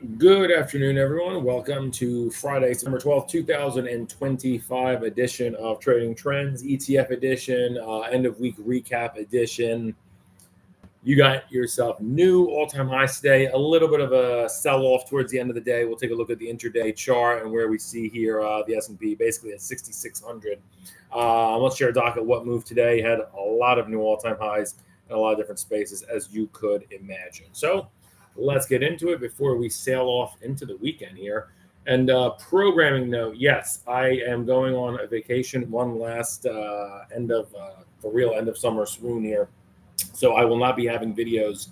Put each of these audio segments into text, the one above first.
Good afternoon, everyone. Welcome to Friday, September 12th, 2025 edition of Trading Trends, ETF edition, end of week recap edition. You got yourself new all-time highs today, a little bit of a sell-off towards the end of the day. We'll take a look at the intraday chart and where we see here the S&P basically at 6,600. Let's share a doc at what moved today. Had a lot of new all-time highs in a lot of different spaces, as you could imagine. So let's get into it before we sail off into the weekend here. And programming note, yes, I am going on a vacation, one last end of summer swoon here. So I will not be having videos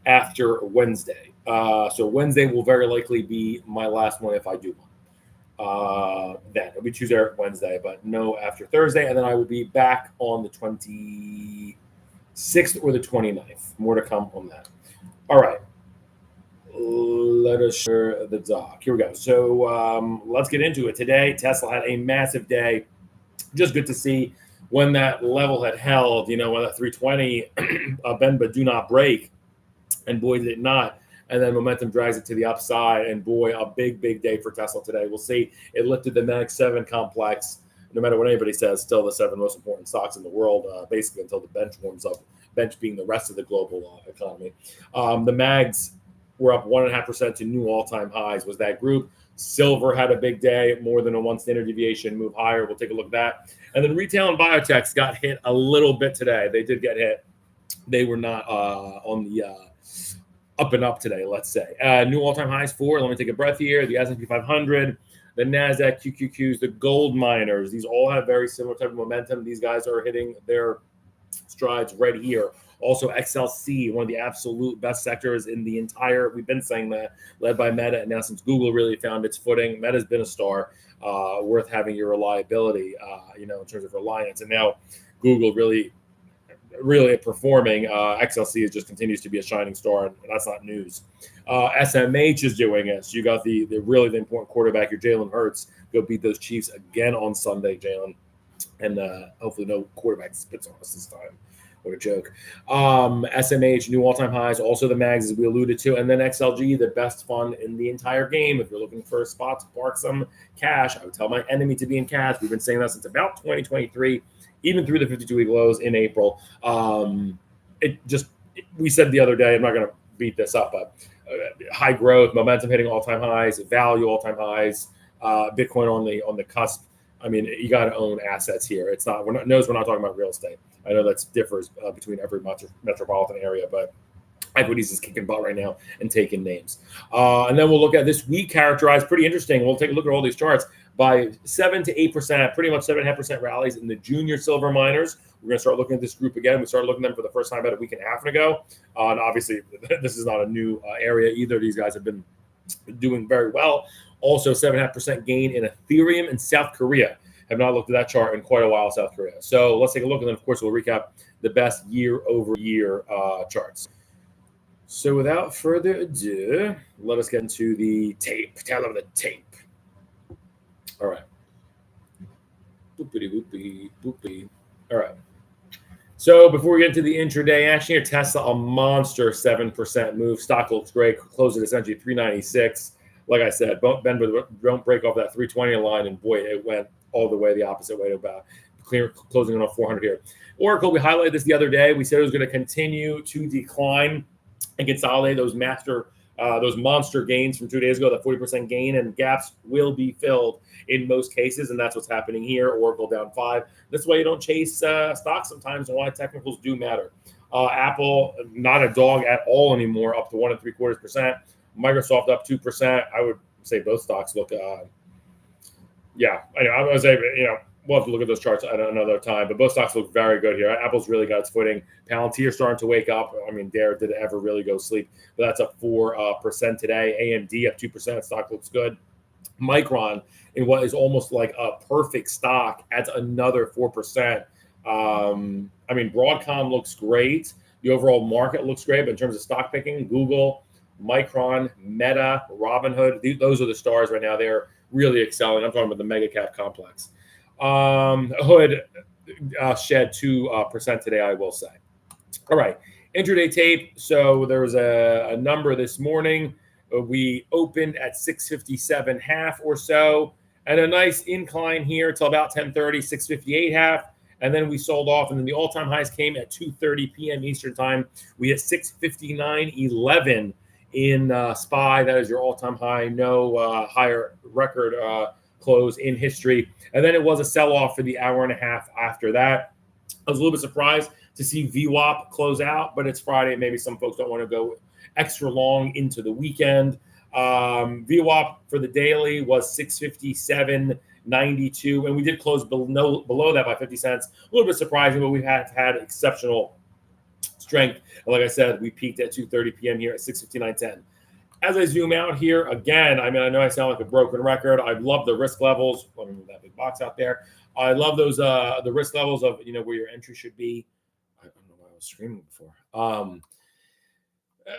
after Wednesday. So Wednesday will very likely be my last one if I do one. Then it'll be Tuesday or Wednesday, but no after Thursday. And then I will be back on the 26th or the 29th. More to come on that. All right. Let us share the doc. Here we go. So let's get into it. Today, Tesla had a massive day. Just good to see when that level had held, when that 320 bend but do not break, and boy did it not. And then momentum drags it to the upside, and boy, a big day for Tesla today. We'll see. It lifted the MAGS 7 complex. No matter what anybody says, still the 7 most important stocks in the world, basically until the bench warms up. Bench being the rest of the global economy. The MAGS were up 1.5% to new all-time highs. Was that group? Silver had a big day, more than a 1 standard deviation move higher. We'll take a look at that. And then retail and biotechs got hit a little bit today. They did get hit. They were not on the up and up today, let's say. New all-time highs for, let me take a breath here, the S&P 500, the Nasdaq, QQQs, the gold miners. These all have very similar type of momentum. These guys are hitting their strides right here. Also, XLC, one of the absolute best sectors in the entire, we've been saying that, led by Meta, and now since Google really found its footing, Meta's been a star, worth having your reliability, in terms of reliance. And now Google really performing. XLC just continues to be a shining star, and that's not news. SMH is doing it. So you got the important quarterback, your Jalen Hurts, go beat those Chiefs again on Sunday, Jalen. And hopefully no quarterback spits on us this time. What a joke. SMH, new all-time highs. Also the MAGS, as we alluded to. And then XLG, the best fund in the entire game. If you're looking for a spot to park some cash, I would tell my enemy to be in cash. We've been saying that since about 2023, even through the 52-week lows in April. We said the other day, I'm not going to beat this up, but high growth, momentum hitting all-time highs, value all-time highs, Bitcoin on the cusp. I mean, you got to own assets here. It's not. We're not talking about real estate. I know that differs between every metropolitan area, but equities is kicking butt right now and taking names. And then we'll look at this week. Characterized, pretty interesting. We'll take a look at all these charts by 7 to 8%, pretty much 7.5% rallies in the junior silver miners. We're going to start looking at this group again. We started looking at them for the first time about a week and a half ago. And obviously, this is not a new area either. These guys have been doing very well. Also, 7.5% gain in Ethereum and South Korea. Have not looked at that chart in quite a while, South Korea. So let's take a look, and then, of course, we'll recap the best year-over-year charts. So without further ado, let us get into the tape. Tell them the tape. All right. Boopity, boopity, boopity. All right. So before we get into the intraday action here, Tesla, a monster 7% move. Stock looks great. Closed at essentially 396. Like I said, don't break off that 320 line, and boy, it went all the way the opposite way to about closing on 400 here. Oracle, we highlighted this the other day. We said it was going to continue to decline and consolidate those monster gains from 2 days ago. The 40% gain and gaps will be filled in most cases, and that's what's happening here. Oracle down 5. This way you don't chase stocks sometimes, and why technicals do matter. Apple, not a dog at all anymore, up to 1.75%. Microsoft up 2%. I would say both stocks look, I would say, we'll have to look at those charts at another time, but both stocks look very good here. Apple's really got its footing. Palantir starting to wake up. I mean, did it ever really go sleep? But that's up 4% today. AMD up 2%. Stock looks good. Micron, in what is almost like a perfect stock, adds another 4%. Broadcom looks great. The overall market looks great, but in terms of stock picking, Google, Micron, Meta, Robinhood, those are the stars right now. They're really excelling. I'm talking about the mega cap complex. Hood shed 2% today, I will say. All right, intraday tape. So there was a number this morning We opened at 657.5 or so, and a nice incline here till about 10:30, 658.5. And then we sold off, and then the all-time highs came at 2:30 p.m. Eastern time. We hit 659.11 in SPY. That is your all-time high, no higher record close in history. And then it was a sell-off for the hour and a half after that. I was a little bit surprised to see VWAP close out, but it's Friday. Maybe some folks don't want to go extra long into the weekend. VWAP for the daily was 657.92, and we did close below that by 50 cents. A little bit surprising, but we've had exceptional strength. And like I said, we peaked at 2:30 p.m. here at 659.10. As I zoom out here, again, I mean, I know I sound like a broken record. I love the risk levels. Let me move that big box out there. I love those the risk levels of where your entry should be. I don't know why I was screaming before.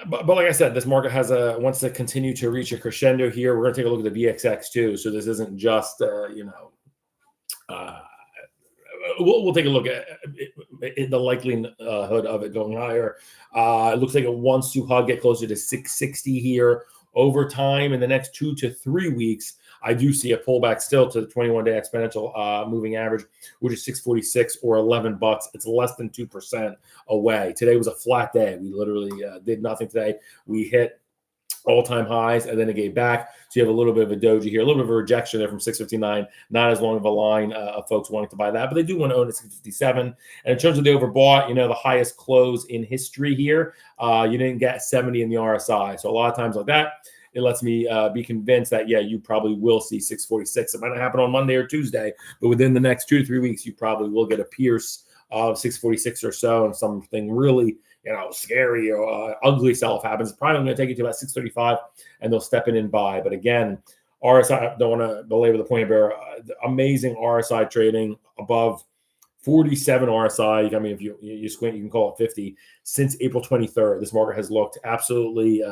But like I said, this market wants to continue to reach a crescendo here. We're going to take a look at the VXX too. So this isn't just we'll take a look at the likelihood of it going higher. It looks like it wants to get closer to 660 here over time. In the next 2 to 3 weeks, I do see a pullback still to the 21-day exponential moving average, which is 646 or $11. It's less than 2% away. Today was a flat day. We literally did nothing today. We hit all-time highs, and then it gave back. So you have a little bit of a doji here, a little bit of a rejection there from 659. Not as long of a line of folks wanting to buy that, but they do want to own at 657. And in terms of the overbought, the highest close in history here, you didn't get 70 in the RSI. So a lot of times like that, it lets me be convinced that, yeah, you probably will see 646. It might not happen on Monday or Tuesday, but within the next 2 to 3 weeks, you probably will get a pierce of 646 or so, and something really scary or ugly sell-off happens. It's probably going to take you to about 635, and they'll step in and buy. But again, RSI, don't want to belabor the point here. Amazing RSI trading above 47 RSI. I mean, if you squint, you can call it 50. Since April 23rd, this market has looked absolutely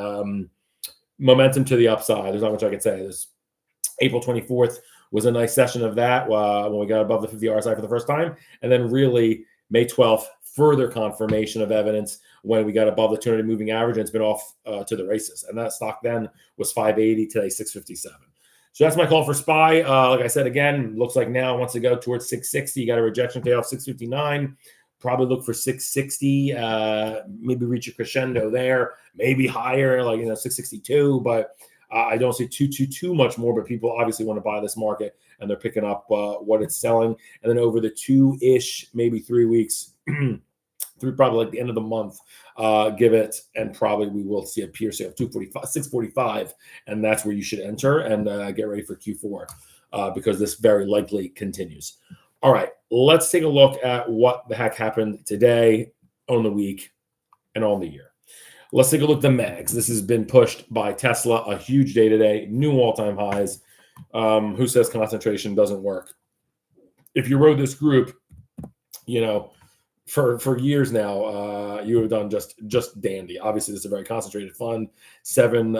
momentum to the upside. There's not much I can say. This April 24th was a nice session of that when we got above the 50 RSI for the first time. And then really May 12th, further confirmation of evidence when we got above the 200 moving average, and it's been off to the races. And that stock then was 580, today 657. So that's my call for SPY. Like I said, again, looks like now it wants to go towards 660. You got a rejection payoff 659. Probably look for 660, maybe reach a crescendo there, maybe higher, 662. But I don't see too much more. But people obviously want to buy this market, and they're picking up what it's selling. And then over the 2-ish, maybe 3 weeks, through probably the end of the month, give it, and probably we will see a piercing of 645, and that's where you should enter and get ready for Q4 because this very likely continues. All right, let's take a look at what the heck happened today, on the week, and on the year. Let's take a look at the MAGS. This has been pushed by Tesla, a huge day today, new all-time highs. Who says concentration doesn't work? If you rode this group, for years now, you have done just dandy. Obviously, this is a very concentrated fund. 7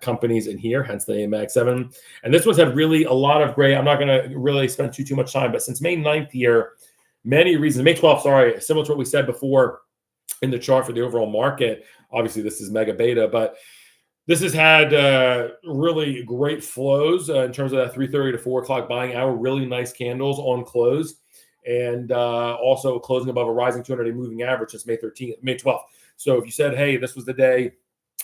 companies in here, hence the name MAGS 7. And this one's had really a lot of great. I'm not going to really spend too much time, but since May 9th here, many reasons. May 12th, sorry, similar to what we said before in the chart for the overall market. Obviously, this is mega beta, but this has had really great flows in terms of that 3:30 to 4 o'clock buying hour. Really nice candles on close. And also closing above a rising 200-day moving average since May 12th. So if you said, hey, this was the day,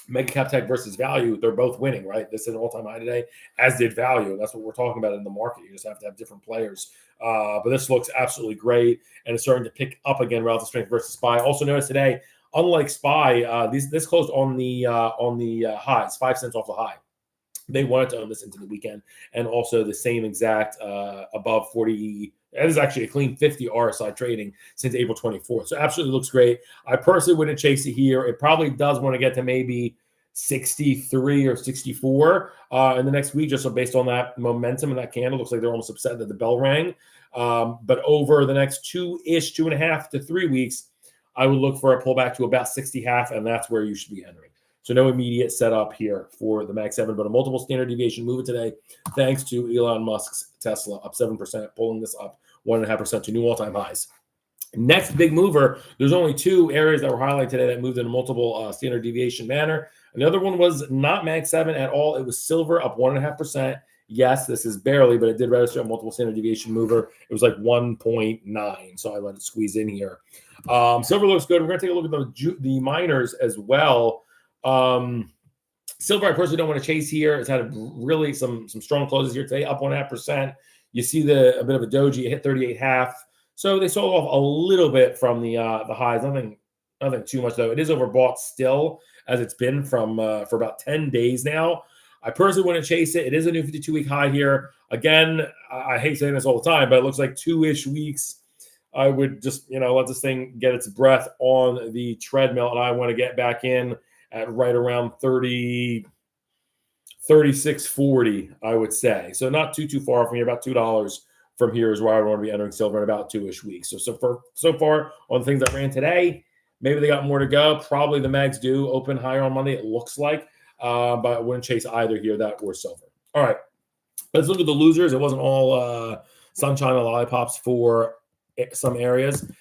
mega cap tech versus value, they're both winning, right? This is an all-time high today, as did value. And that's what we're talking about in the market. You just have to have different players. But this looks absolutely great, and it's starting to pick up again relative strength versus SPY. Also notice today, unlike SPY, this closed on the highs, 5 cents off the high. They wanted to own this into the weekend, and also the same exact above 40. That is actually a clean 50 RSI trading since April 24th. So absolutely looks great. I personally wouldn't chase it here. It probably does want to get to maybe 63 or 64 in the next week, just so based on that momentum and that candle. Looks like they're almost upset that the bell rang. But over the next 2.5 to 3 weeks, I would look for a pullback to about 60.5, and that's where you should be entering. So no immediate setup here for the MAGS 7, but a multiple standard deviation move today, thanks to Elon Musk's Tesla, up 7%, pulling this up 1.5% to new all-time highs. Next big mover, there's only 2 areas that were highlighted today that moved in a multiple standard deviation manner. Another one was not MAG 7 at all. It was silver up 1.5%. Yes, this is barely, but it did register a multiple standard deviation mover. It was like 1.9, so I let it squeeze in here. Silver looks good. We're going to take a look at the miners as well. Silver, I personally don't want to chase here. It's had really some strong closes here today, up 1.5%. You see a bit of a doji. It hit 38.5. So they sold off a little bit from the highs. Nothing too much though. It is overbought still, as it's been for about 10 days now. I personally want to chase it. It is a new 52-week high here. Again, I hate saying this all the time, but it looks like 2-ish weeks. I would just, let this thing get its breath on the treadmill, and I want to get back in at right around 36.40, I would say. So not too far from here, about $2 from here is where I want to be entering silver in about 2-ish weeks. So far on the things that ran today, maybe they got more to go. Probably the MAGs do open higher on Monday, it looks like. But I wouldn't chase either here, that or silver. All right, let's look at the losers. It wasn't all sunshine and lollipops for some areas.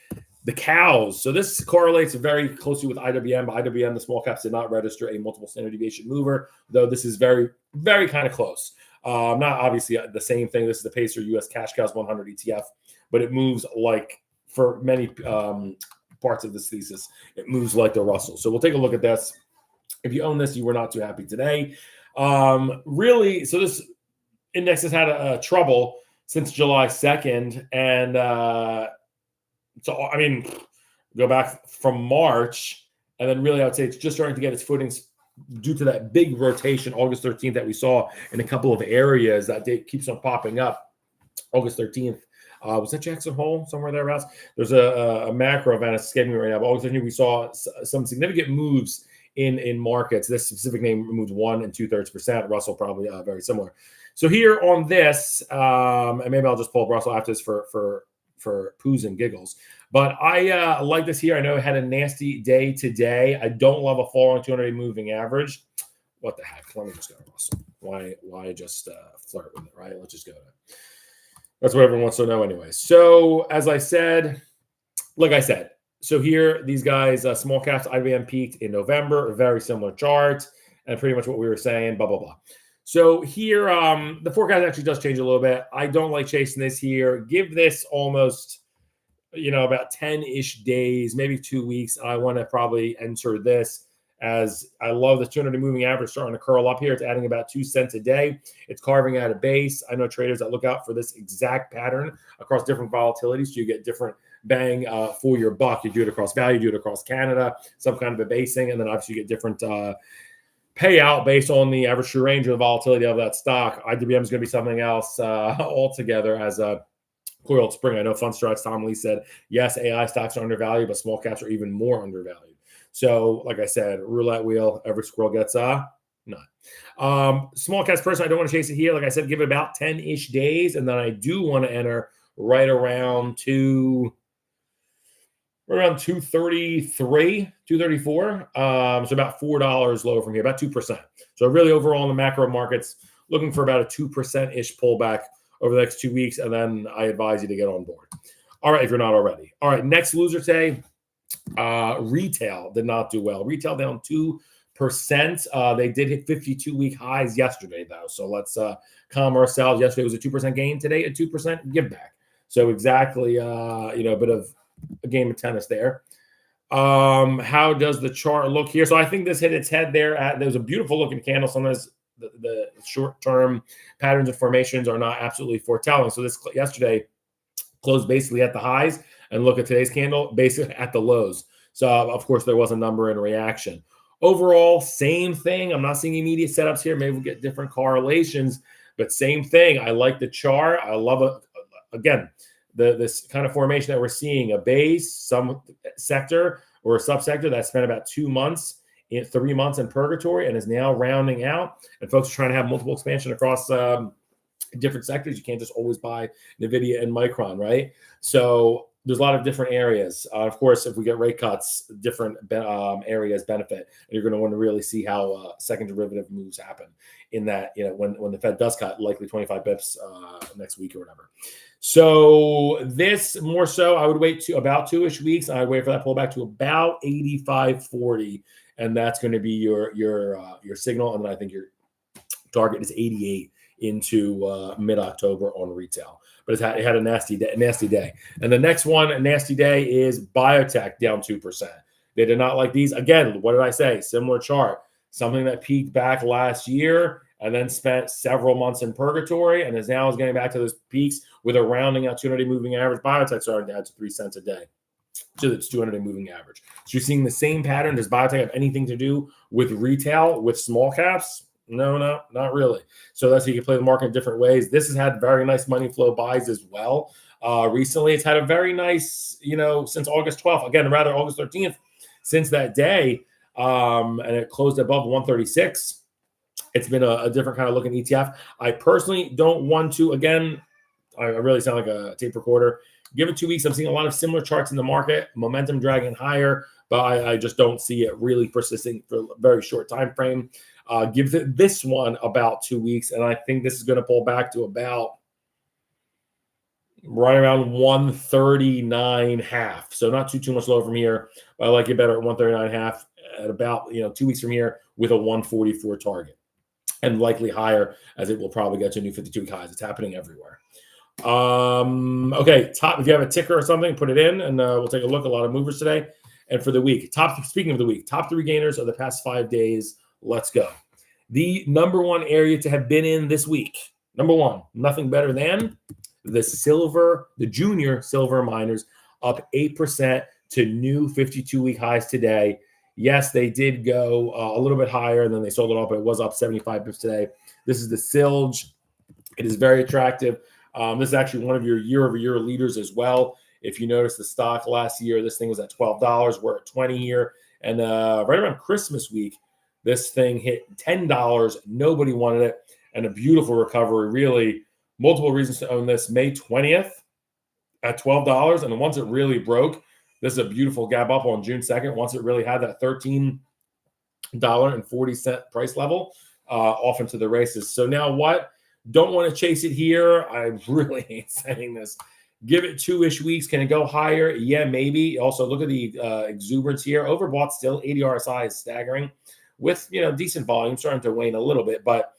The COWZ. So this correlates very closely with IWM. But IWM, the small caps, did not register a multiple standard deviation mover, though this is very, very kind of close. Not obviously the same thing. This is the Pacer US Cash Cows 100 ETF, but it moves like, for many parts of this thesis, it moves like the Russell. So we'll take a look at this. If you own this, you were not too happy today. Really, so this index has had a trouble since July 2nd. And go back from March. And then really, I would say it's just starting to get its footings due to that big rotation August 13th that we saw in a couple of areas that keeps on popping up. August 13th. Was that Jackson Hole, somewhere thereabouts? There's a macro event escaping me right now. But August 13th, we saw some significant moves in markets. This specific name moved 1 2/3%. Russell probably very similar. So here on this, and maybe I'll just pull up Russell after this for poos and giggles. But I like this here. I know it had a nasty day today. I don't love a fall on 200-day moving average. What the heck? Let me just go to Russell. Why just flirt with it, right? Let's just go to it. That's what everyone wants to know anyway. So as I said, so here, these guys, small caps, IBM peaked in November, a very similar chart, and pretty much what we were saying, blah, blah, blah. So here, the forecast actually does change a little bit. I don't like chasing this here. Give this almost, about 10-ish days, maybe 2 weeks. I want to probably enter this as I love the 200 moving average starting to curl up here. It's adding about 2 cents a day. It's carving out a base. I know traders that look out for this exact pattern across different volatilities, so you get different bang for your buck. You do it across value, do it across Canada, some kind of a basing, and then obviously you get different payout based on the average true range or the volatility of that stock. IWM is going to be something else altogether as a coiled spring. I know FundStrats, Tom Lee said, yes, AI stocks are undervalued, but small caps are even more undervalued. So, like I said, roulette wheel, every squirrel gets a nut. Small caps person, I don't want to chase it here. Like I said, give it about 10-ish days, and then I do want to enter right around 233, 234. So about $4 lower from here, about 2%. So really overall in the macro markets, looking for about a 2%-ish pullback over the next 2 weeks, and then I advise you to get on board. All right, if you're not already. All right, next loser today. Retail did not do well. Retail down 2%. They did hit 52-week highs yesterday, though. So let's calm ourselves. Yesterday was a 2% gain. Today, a 2% give back. So exactly, a bit of a game of tennis there. How does the chart look here? So I think this hit its head there. There's a beautiful looking candle. Sometimes the short-term patterns and formations are not absolutely foretelling. So this yesterday closed basically at the highs, and look at today's candle basically at the lows. So of course there was a number in reaction. Overall, same thing. I'm not seeing immediate setups here. Maybe we'll get different correlations, but same thing. I like the chart. I love it. Again, this kind of formation that we're seeing, a base, some sector or a subsector that spent about 2 months, 3 months in purgatory and is now rounding out. And folks are trying to have multiple expansion across different sectors. You can't just always buy NVIDIA and Micron, right? So there's a lot of different areas. Of course, if we get rate cuts, different areas benefit. And you're going to want to really see how second derivative moves happen in that, when the Fed does cut, likely 25 bips next week or whatever. So this more so, I would wait to about 2-ish weeks. I'd wait for that pullback to about 85.40 and that's going to be your signal. And then I think your target is 88 into mid-October on retail. But it had a nasty day. And the next one, a nasty day, is Biotech down 2%. They did not like these. Again, what did I say? Similar chart. Something that peaked back last year and then spent several months in purgatory and is getting back to those peaks with a rounding out 200-day moving average. Biotech starting down to 3 cents a day. So it's 200-day moving average. So you're seeing the same pattern. Does Biotech have anything to do with retail, with small caps? No, not really. So that's how you can play the market in different ways. This has had very nice money flow buys as well. Recently, it's had a very nice, since August 12th, again, rather August 13th, since that day, and it closed above 136. It's been a different kind of looking ETF. I personally don't want to, again, I really sound like a tape recorder. Give it 2 weeks. I'm seeing a lot of similar charts in the market, momentum dragging higher, but I just don't see it really persisting for a very short time frame. Give this one about 2 weeks, and I think this is going to pull back to about right around 139.5. So not too much lower from here. But I like it better at 139.5 at about 2 weeks from here with a 144 target, and likely higher as it will probably get to new 52-week highs. It's happening everywhere. Okay, if you have a ticker or something, put it in, and we'll take a look. A lot of movers today. And for the week, speaking of the week, top 3 gainers of the past 5 days. Let's go. The number one area to have been in this week. Number one, nothing better than the junior silver miners, up 8% to new 52-week highs today. Yes, they did go a little bit higher, and then they sold it off, but it was up 75 pips today. This is the SILJ. It is very attractive. This is actually one of your year-over-year leaders as well. If you notice the stock last year, this thing was at $12. We're at $20 here. And right around Christmas week, this thing hit $10. Nobody wanted it. And a beautiful recovery. Really, multiple reasons to own this. May 20th at $12. And once it really broke, this is a beautiful gap up on June 2nd. Once it really had that $13.40 price level, off into the races. So now what? Don't want to chase it here. I really hate saying this. Give it 2-ish weeks. Can it go higher? Yeah, maybe. Also, look at the exuberance here. Overbought still. 80 RSI is staggering with, decent volume, starting to wane a little bit. But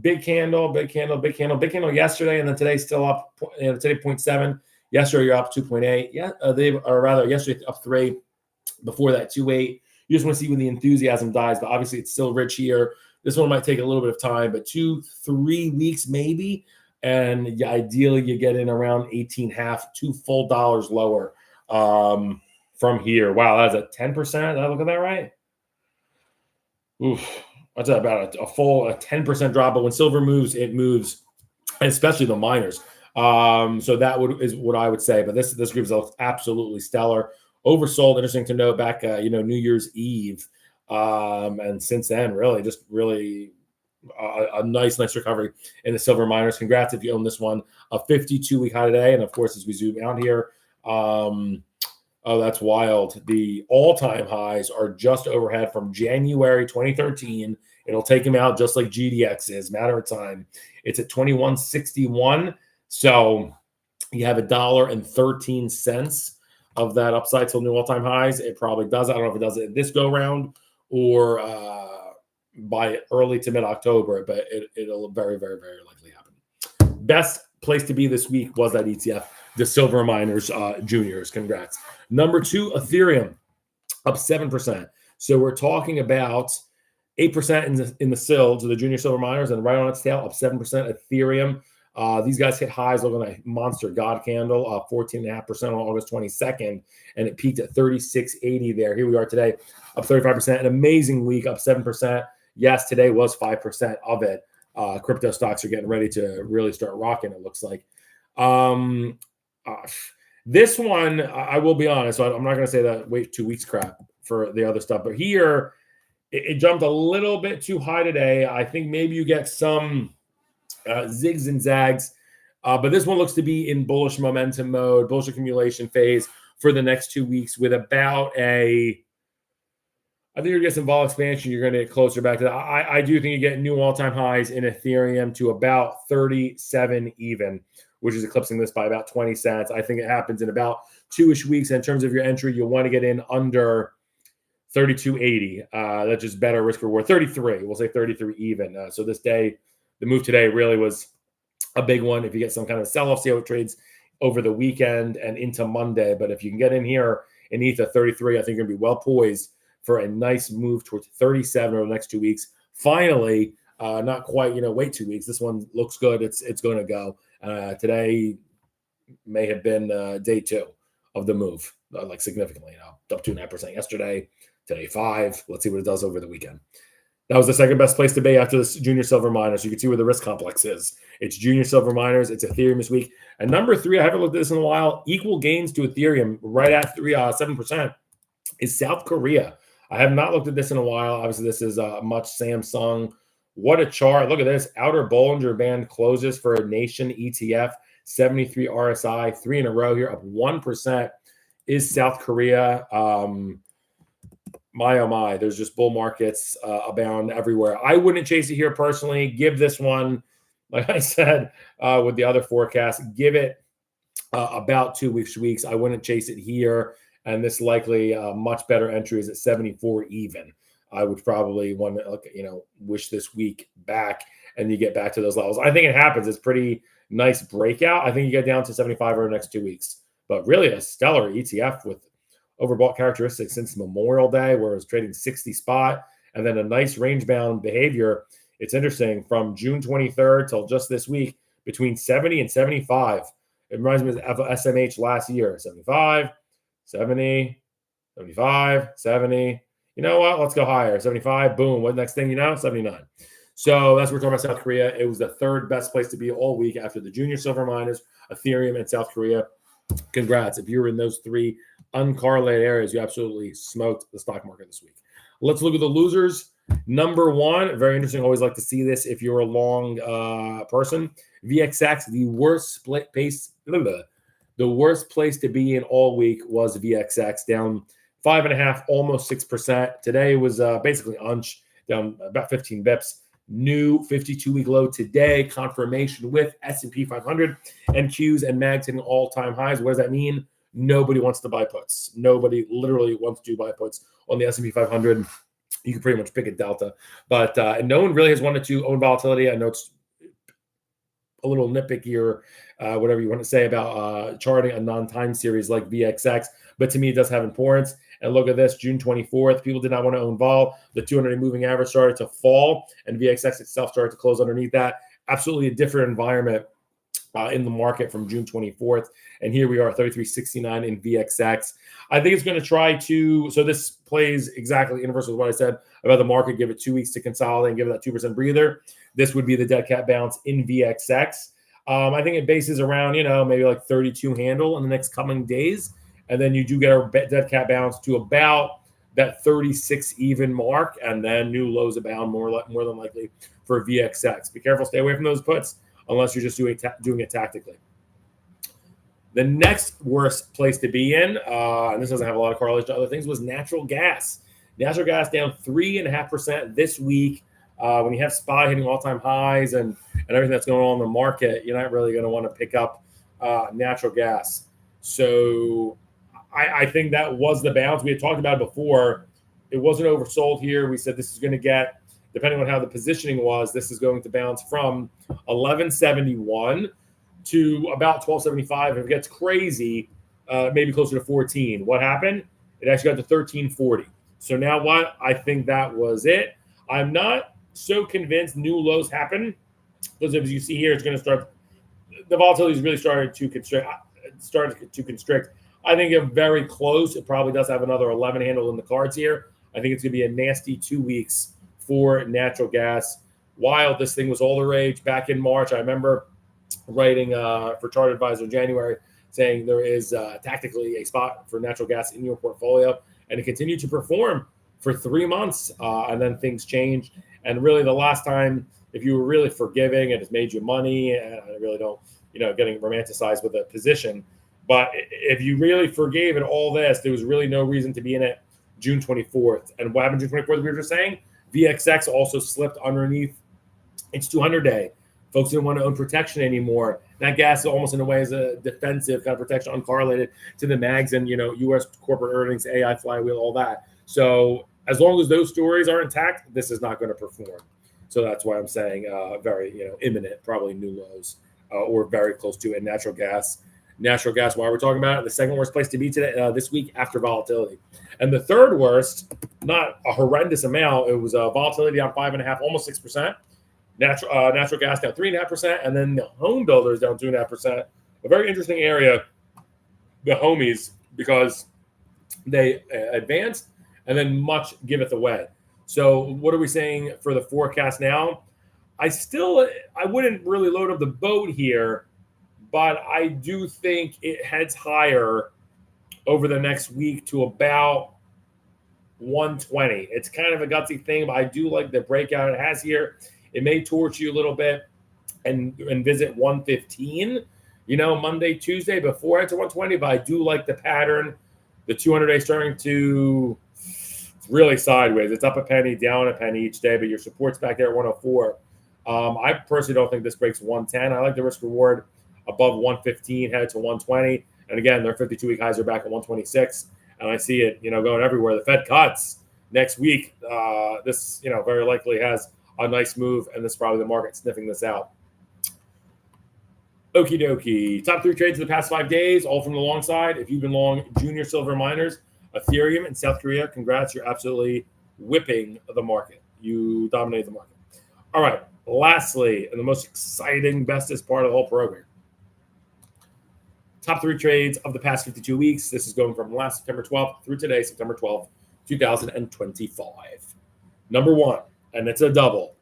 big candle yesterday, and then today still up. Today 0.7. Yesterday you're up 2.8. Yeah, yesterday up 3. Before that 2.8. You just want to see when the enthusiasm dies, but obviously it's still rich here. This one might take a little bit of time, but 2-3 weeks maybe. And ideally, you get in around 18.5, $2 full lower from here. Wow, that's a 10%. Did I look at that right? Oof, that's about a 10% drop. But when silver moves, it moves, and especially the miners. So that is what I would say. But this group is absolutely stellar. Oversold. Interesting to note back, New Year's Eve. And since then, really a nice recovery in the silver miners. Congrats if you own this one. A 52-week high today. And of course, as we zoom out here, that's wild. The all-time highs are just overhead from January 2013. It'll take them out just like GDX is. Matter of time. It's at 21.61. So you have $1.13 of that upside till new all-time highs. It probably does. I don't know if it does it this go round or by early to mid-October, but it'll very, very, very likely happen. Best place to be this week was that ETF, the silver miners juniors. Congrats. Number 2, Ethereum, up 7%. So we're talking about 8% in the SILJ, the junior silver miners, and right on its tail, up 7%. Ethereum. These guys hit highs looking like a monster God candle, 14.5% on August 22nd, and it peaked at 36.80 there. Here we are today, up 35%. An amazing week, up 7%. Yes, today was 5% of it. Crypto stocks are getting ready to really start rocking, it looks like. This one, I will be honest, so I'm not going to say that wait 2 weeks crap for the other stuff, but here it jumped a little bit too high today. I think maybe you get some zigs and zags, but this one looks to be in bullish momentum mode, bullish accumulation phase for the next 2 weeks with about I think you're going to get some vol expansion. You're going to get closer back to that. I do think you get new all-time highs in Ethereum to about 37 even, which is eclipsing this by about 20 cents. I think it happens in about 2-ish weeks. In terms of your entry, you'll want to get in under 32.80. That's just better risk reward. 33. We'll say 33 even. So this day, the move today really was a big one. If you get some kind of sell-off, see how it trades over the weekend and into Monday. But if you can get in here in ETHA 33, I think you're going to be well poised for a nice move towards 37 over the next 2 weeks. Finally, not quite, wait 2 weeks. This one looks good. It's going to go. Today may have been day 2 of the move, like significantly, up 2.5% yesterday, today 5. Let's see what it does over the weekend. That was the second best place to be after this junior silver miners. So you can see where the risk complex is. It's junior silver miners. It's Ethereum this week. And number 3, I haven't looked at this in a while, equal gains to Ethereum right at 7%, is South Korea. I have not looked at this in a while. Obviously, this is much Samsung. What a chart. Look at this. Outer Bollinger Band closes for a nation ETF, 73 RSI, 3 in a row here, up 1%, is South Korea. My, oh my, there's just bull markets abound everywhere. I wouldn't chase it here personally. Give this one, like I said, with the other forecast, give it about 2 weeks. I wouldn't chase it here. And this likely much better entry is at 74 even. I would probably want to, wish this week back and you get back to those levels. I think it happens. It's pretty nice breakout. I think you get down to 75 over the next 2 weeks. But really a stellar ETF with overbought characteristics since Memorial Day, where it was trading 60 spot, and then a nice range-bound behavior. It's interesting, from June 23rd till just this week, between 70 and 75. It reminds me of SMH last year, 75, 70, 75, 70. You know what? Let's go higher. 75, boom. What next thing you know? 79. So that's what we're talking about South Korea. It was the third best place to be all week after the junior silver miners, Ethereum, and South Korea. Congrats. If you're in those 3 uncorrelated areas, you absolutely smoked the stock market this week. Let's look at the losers. Number 1, very interesting. Always like to see this if you're a long person. VXX, the worst place to be in all week was VXX, down 5.5%, almost 6%. Today was basically down about 15 bips. New 52-week low today, confirmation with S&P 500 and COWZ and MAGS hitting all-time highs. What does that mean? Nobody wants to buy puts. Nobody literally wants to buy puts on the S&P 500. You can pretty much pick a delta. But no one really has wanted to own volatility. I know it's a little nitpicky or whatever you want to say about charting a non-time series like VXX. But to me, it does have importance. And look at this, June 24th, people did not want to own vol. The 200 moving average started to fall, and VXX itself started to close underneath that. Absolutely a different environment in the market from June 24th. And here we are, 33.69 in VXX. I think it's going to try to, so this plays exactly inverse with what I said about the market. Give it 2 weeks to consolidate and give it that 2% breather. This would be the dead cat bounce in VXX. I think it bases around, maybe like 32 handle in the next coming days. And then you do get a dead cat bounce to about that 36 even mark, and then new lows abound more than likely for VXX. Be careful, stay away from those puts unless you're just doing it tactically. The next worst place to be in, and this doesn't have a lot of correlation to other things, was natural gas. Natural gas down 3.5% this week. When you have SPY hitting all-time highs and everything that's going on in the market, you're not really going to want to pick up natural gas. So I think that was the bounce. We had talked about it before. It wasn't oversold here. We said this is going to get, depending on how the positioning was, this is going to bounce from 1171 to about 1275. If it gets crazy, maybe closer to 14. What happened? It actually got to 1340. So now what? I think that was it. I'm not so convinced new lows happen, because as you see here, it's going to start, the volatility is really starting to constrict. I think it's very close. It probably does have another 11 handle in the cards here. I think it's going to be a nasty 2 weeks for natural gas. While this thing was all the rage back in March, I remember writing for Chart Advisor in January saying there is tactically a spot for natural gas in your portfolio, and it continued to perform for 3 months, and then things changed. And really the last time, if you were really forgiving and it's made you money, and I really don't, getting romanticized with a position, but if you really forgave it all this, there was really no reason to be in it June 24th. And what happened June 24th, we were just saying, VXX also slipped underneath its 200-day. Folks didn't want to own protection anymore. That gas is almost in a way as a defensive kind of protection, uncorrelated to the MAGS and, U.S. corporate earnings, AI flywheel, all that. So as long as those stories are intact, this is not going to perform. So that's why I'm saying very, imminent, probably new lows or very close to it. Natural gas, while we're talking about it, the second worst place to be today this week after volatility. And the third worst, not a horrendous amount. It was volatility down 5.5%, almost 6%. Natural gas down 3.5%, and then the home builders down 2.5%. A very interesting area, the homies, because they advanced and then much giveth away. So what are we saying for the forecast now? I wouldn't really load up the boat here, but I do think it heads higher over the next week to about 120. It's kind of a gutsy thing, but I do like the breakout it has here. It may torch you a little bit and visit 115, Monday, Tuesday before it's 120, but I do like the pattern. The 200-day starting to really sideways. It's up a penny, down a penny each day, but your support's back there at 104. I personally don't think this breaks 110. I like the risk reward above 115, headed to 120. And again, their 52-week highs are back at 126. And I see it, going everywhere. The Fed cuts next week. This, very likely has a nice move, and this is probably the market sniffing this out. Okie dokie. Top 3 trades of the past 5 days, all from the long side. If you've been long junior silver miners, Ethereum in South Korea, congrats. You're absolutely whipping the market. You dominate the market. All right. Lastly, and the most exciting, bestest part of the whole program. Top 3 trades of the past 52 weeks. This is going from last September 12th through today, September 12th, 2025. Number 1, and it's a double,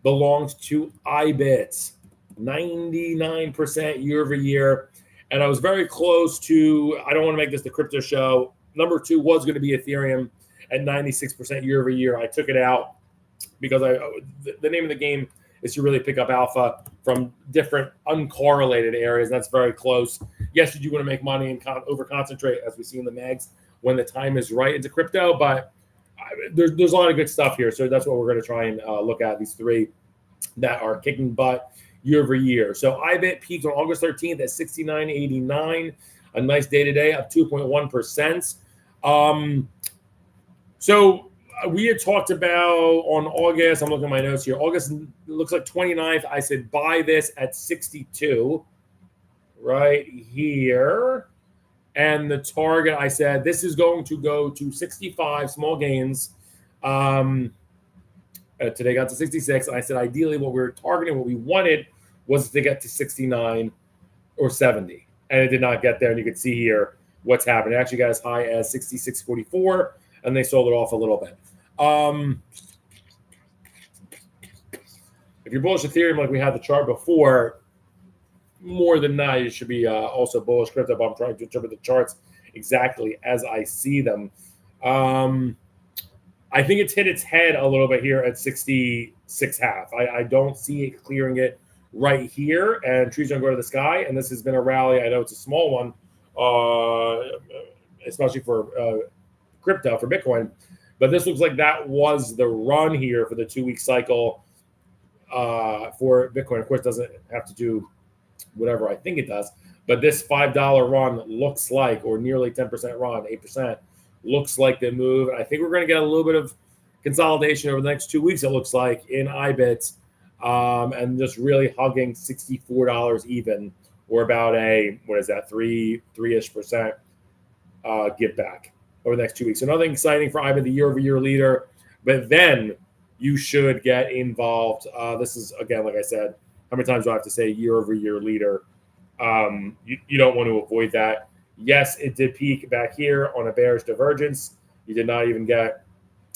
belongs to IBIT, 99% year over year. And I was very close to, I don't want to make this the crypto show. Number 2 was going to be Ethereum at 96% year over year. I took it out because the name of the game is to really pick up alpha from different uncorrelated areas. That's very close. Yes, you do want to make money and over concentrate, as we see in the MAGS, when the time is right into crypto. But there's a lot of good stuff here. So that's what we're going to try and look at, these 3 that are kicking butt year over year. So IBIT peaked on August 13th at 69.89. A nice day today, up 2.1%. So we had talked about on August, I'm looking at my notes here, August looks like 29th. I said buy this at 62 right here. And the target, I said, this is going to go to 65, small gains. Today got to 66. And I said, ideally, what we were targeting, what we wanted was to get to 69 or 70. And it did not get there. And you can see here what's happened. It actually got as high as 66.44, and they sold it off a little bit. If you're bullish Ethereum, like we had the chart before, more than that, you should be also bullish crypto. But I'm trying to interpret the charts exactly as I see them. I think it's hit its head a little bit here at 66.5. I don't see it clearing it right here, and trees don't go to the sky. And this has been a rally. I know it's a small one, especially for crypto, for Bitcoin. But this looks like that was the run here for the 2-week cycle for Bitcoin. Of course, it doesn't have to do whatever I think it does. But this $5 run looks like, or nearly 10% run, 8%, looks like the move. I think we're going to get a little bit of consolidation over the next 2 weeks, it looks like, in IBIT, and just really hugging $64 even, or about a, 3-ish% give back over the next 2 weeks. So nothing exciting for IBIT, the year-over-year leader, but then you should get involved. This is, again, like I said, how many times do I have to say year-over-year leader? You don't want to avoid that. Yes, it did peak back here on a bearish divergence. You did not even get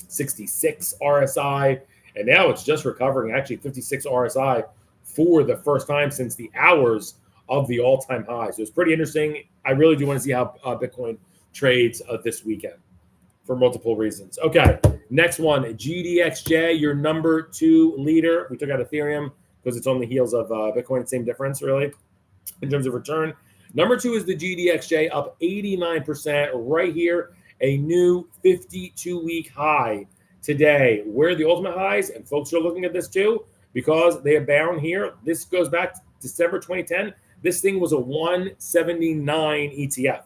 66 RSI, and now it's just recovering, actually 56 RSI for the first time since the hours of the all-time high. So it's pretty interesting. I really do want to see how Bitcoin trades this weekend for multiple reasons. Okay, next one, GDXJ, your number 2 leader. We took out Ethereum because it's on the heels of Bitcoin. Same difference, really, in terms of return. Number 2 is the GDXJ, up 89% right here, a new 52-week high today. Where are the ultimate highs? And folks are looking at this too because they abound here. This goes back to December 2010. This thing was a 179 ETF.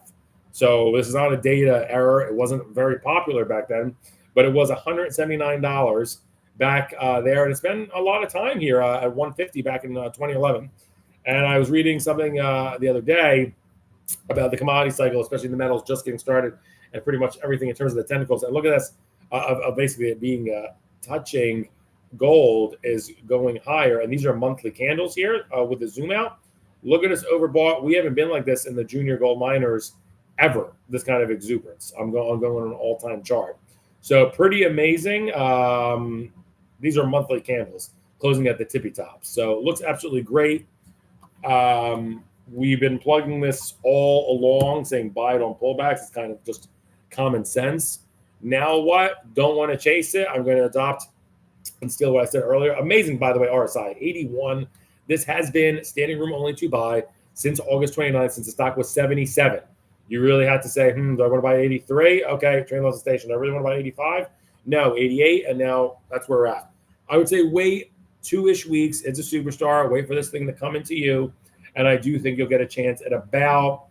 So this is not a data error. It wasn't very popular back then, but it was $179 back there. And it's been a lot of time here at 150 back in 2011. And I was reading something the other day about the commodity cycle, especially the metals just getting started, and pretty much everything in terms of the technicals. And look at this, of basically it being touching gold is going higher. And these are monthly candles here with the zoom out. Look at us overbought. We haven't been like this in the junior gold miners ever, this kind of exuberance. I'm going on an all-time chart. So pretty amazing. These are monthly candles closing at the tippy top. So it looks absolutely great. We've been plugging this all along, saying buy it on pullbacks. It's kind of just common sense. Now what? Don't want to chase it. I'm going to adopt and steal what I said earlier. Amazing, by the way, RSI 81. This has been standing room only to buy since August 29th, since the stock was 77. You really had to say, do I want to buy 83? Okay, train lost the station. I really want to buy 85? No, 88, and now that's where we're at. I would say wait 2-ish weeks. It's a superstar. Wait for this thing to come into you, and I do think you'll get a chance at about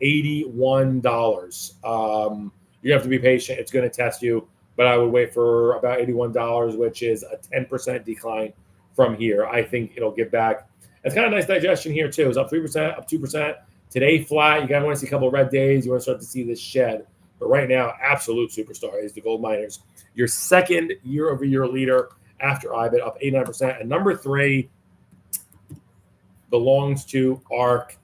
$81. You have to be patient. It's going to test you, but I would wait for about $81, which is a 10% decline from here. I think it'll get back. It's kind of nice digestion here, too. It's up 3%, up 2%. Today, flat. You got to want to see a couple of red days. You want to start to see this shed. But right now, absolute superstar is the gold miners. Your second year-over-year leader after IBIT, up 89%. And number 3 belongs to ARK.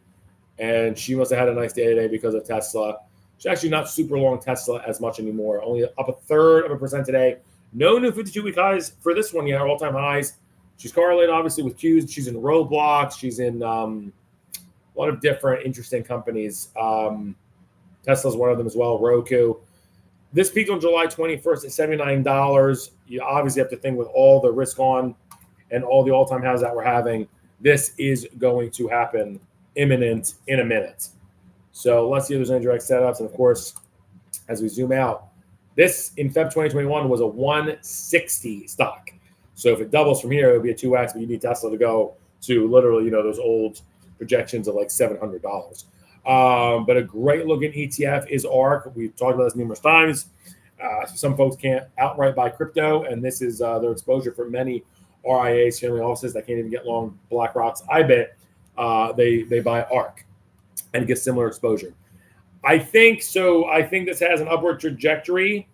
And she must have had a nice day today because of Tesla. She's actually not super long Tesla as much anymore. Only up 1/3% today. No new 52-week highs for this one yet, all-time highs. She's correlated, obviously, with COWZ. She's in Roblox. She's in a lot of different interesting companies. Tesla's one of them as well, Roku. This peaked on July 21st at $79. You obviously have to think with all the risk on and all the all-time highs that we're having, this is going to happen imminent in a minute. So let's see if there's any direct setups. And of course, as we zoom out, this in Feb 2021 was a 160 stock. So if it doubles from here, it would be a 2x, but you need Tesla to go to literally, those old projections of like $700. But a great looking ETF is ARK. We've talked about this numerous times. Some folks can't outright buy crypto, and this is their exposure for many RIAs, family offices that can't even get long BlackRock's IBIT. They buy ARK and get similar exposure. I think this has an upward trajectory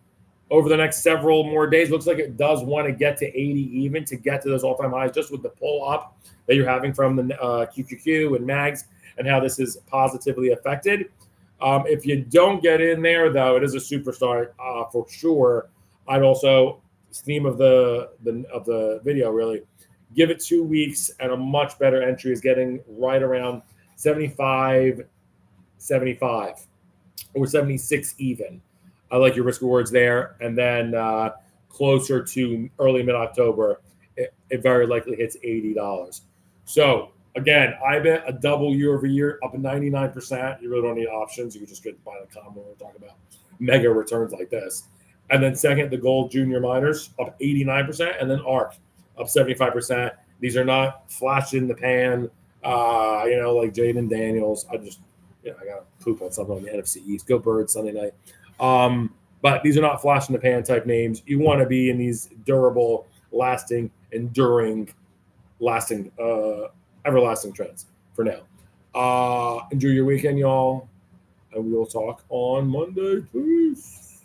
over the next several more days. Looks like it does want to get to 80 even to get to those all-time highs, just with the pull up that you're having from the QQQ and MAGS and how this is positively affected. If you don't get in there, though, it is a superstar for sure. I'd also, theme of the video, really, give it 2 weeks, and a much better entry is getting right around 75 or 76 even. I like your risk rewards there. And then closer to early mid-October, it very likely hits $80. So again, IBIT, a double year over year, up 99%. You really don't need options. You can just get buy the combo and talk about mega returns like this. And then second, the gold junior miners up 89%, and then ARK up 75%. These are not flash in the pan, like Jaden Daniels. I got to poop on something on the NFC East. Go Birds Sunday night. But these are not flash in the pan type names. You want to be in these durable, lasting, enduring, everlasting trends for now. Enjoy your weekend, y'all. And we'll talk on Monday. Peace.